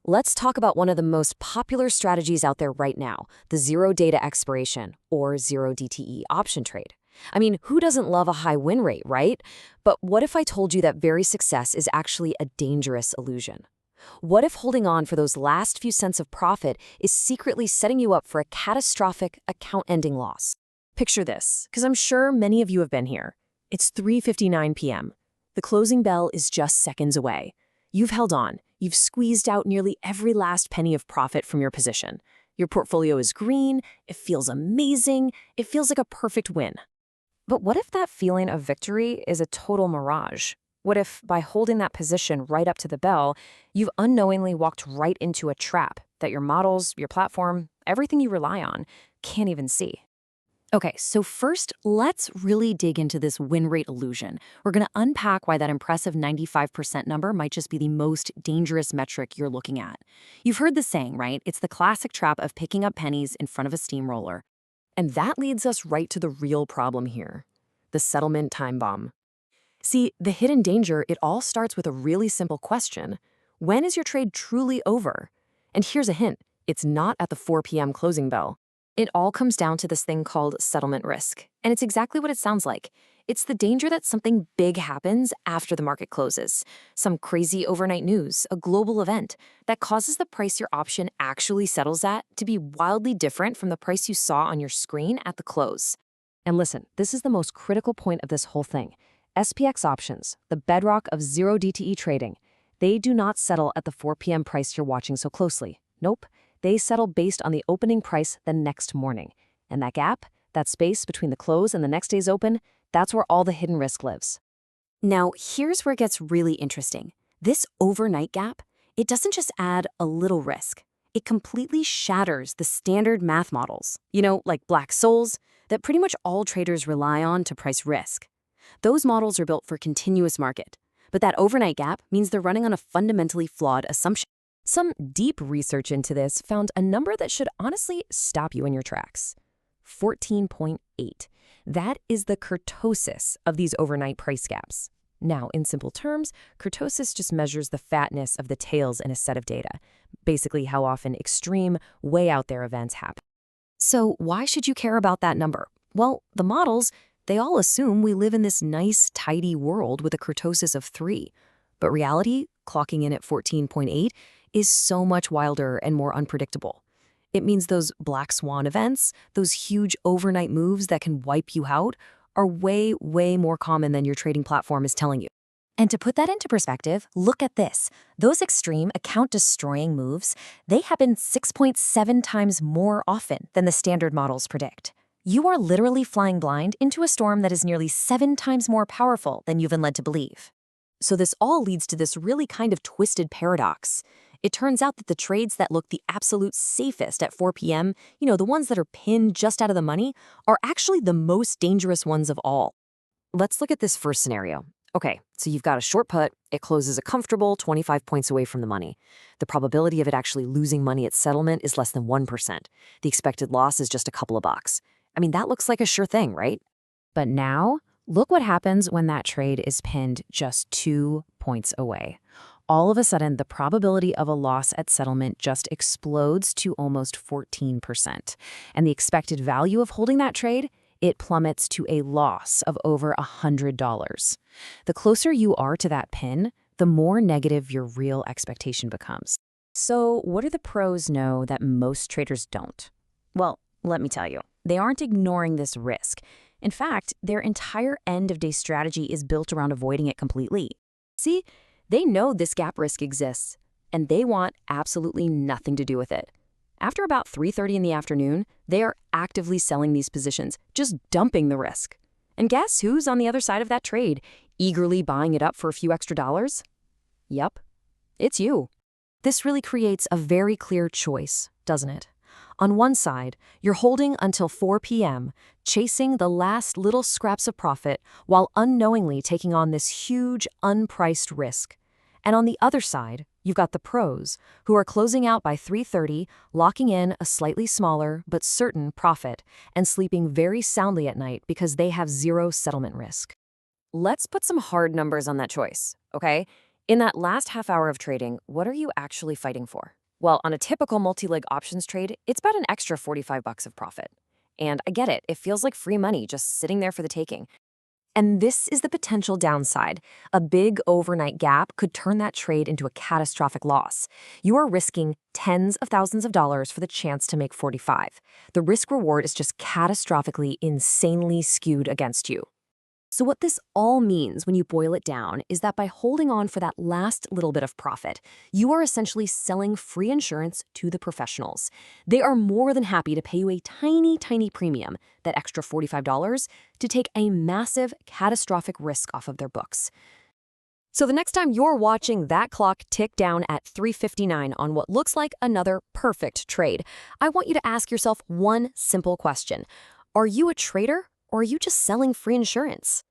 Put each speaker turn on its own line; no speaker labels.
Let's talk about one of the most popular strategies out there right now, the zero data expiration, or zero DTE option trade. I mean, who doesn't love a high win rate, right? But what if I told you that very success is actually a dangerous illusion? What if holding on for those last few cents of profit is secretly setting you up for a catastrophic account-ending loss? Picture this, because I'm sure many of you have been here. It's 3:59 p.m. The closing bell is just seconds away. You've held on. You've squeezed out nearly every last penny of profit from your position. Your portfolio is green. It feels amazing. It feels like a perfect win. But what if that feeling of victory is a total mirage? What if, by holding that position right up to the bell, you've unknowingly walked right into a trap that your models, your platform, everything you rely on can't even see? Okay, so first, let's really dig into this win rate illusion. We're going to unpack why that impressive 95% number might just be the most dangerous metric you're looking at. You've heard the saying, right? It's the classic trap of picking up pennies in front of a steamroller. And that leads us right to the real problem here, the settlement time bomb. See, the hidden danger, it all starts with a really simple question. When is your trade truly over? And here's a hint. It's not at the 4 p.m. closing bell. It all comes down to this thing called settlement risk. And it's exactly what it sounds like. It's the danger that something big happens after the market closes. Some crazy overnight news, a global event, that causes the price your option actually settles at to be wildly different from the price you saw on your screen at the close. And listen, this is the most critical point of this whole thing. SPX options, the bedrock of zero DTE trading, they do not settle at the 4 p.m. price you're watching so closely. Nope. They settle based on the opening price the next morning. And that gap, that space between the close and the next day's open, that's where all the hidden risk lives. Now, here's where it gets really interesting. This overnight gap, it doesn't just add a little risk. It completely shatters the standard math models, like Black-Scholes, that pretty much all traders rely on to price risk. Those models are built for continuous market. But that overnight gap means they're running on a fundamentally flawed assumption. Some deep research into this found a number that should honestly stop you in your tracks. 14.8. That is the kurtosis of these overnight price gaps. Now, in simple terms, kurtosis just measures the fatness of the tails in a set of data, basically how often extreme, way out there events happen. So why should you care about that number? Well, the models, they all assume we live in this nice, tidy world with a kurtosis of 3. But reality, clocking in at 14.8, is so much wilder and more unpredictable. It means those black swan events, those huge overnight moves that can wipe you out, are way, way more common than your trading platform is telling you. And to put that into perspective, look at this. Those extreme account-destroying moves, they happen 6.7 times more often than the standard models predict. You are literally flying blind into a storm that is nearly 7 times more powerful than you've been led to believe. So this all leads to this really kind of twisted paradox. It turns out that the trades that look the absolute safest at 4 p.m., the ones that are pinned just out of the money, are actually the most dangerous ones of all. Let's look at this first scenario. Okay, so you've got a short put. It closes a comfortable 25 points away from the money. The probability of it actually losing money at settlement is less than 1%. The expected loss is just a couple of bucks. I mean, that looks like a sure thing, right? But now, look what happens when that trade is pinned just 2 points away. All of a sudden, the probability of a loss at settlement just explodes to almost 14%. And the expected value of holding that trade, it plummets to a loss of over $100. The closer you are to that pin, the more negative your real expectation becomes. So what do the pros know that most traders don't? Well, let me tell you, they aren't ignoring this risk. In fact, their entire end-of-day strategy is built around avoiding it completely. See? They know this gap risk exists, and they want absolutely nothing to do with it. After about 3:30 in the afternoon, they are actively selling these positions, just dumping the risk. And guess who's on the other side of that trade, eagerly buying it up for a few extra dollars? Yep, it's you. This really creates a very clear choice, doesn't it? On one side, you're holding until 4 p.m., chasing the last little scraps of profit while unknowingly taking on this huge, unpriced risk. And on the other side, you've got the pros, who are closing out by 3:30, locking in a slightly smaller but certain profit, and sleeping very soundly at night because they have zero settlement risk. Let's put some hard numbers on that choice, okay? In that last half hour of trading, what are you actually fighting for? Well, on a typical multi-leg options trade, it's about an extra 45 bucks of profit. And I get it feels like free money just sitting there for the taking. And this is the potential downside. A big overnight gap could turn that trade into a catastrophic loss. You are risking tens of thousands of dollars for the chance to make 45. The risk reward is just catastrophically, insanely skewed against you. So what this all means when you boil it down is that by holding on for that last little bit of profit, you are essentially selling free insurance to the professionals. They are more than happy to pay you a tiny, tiny premium, that extra $45, to take a massive, catastrophic risk off of their books. So the next time you're watching that clock tick down at 3:59 on what looks like another perfect trade, I want you to ask yourself one simple question. Are you a trader, or are you just selling free insurance?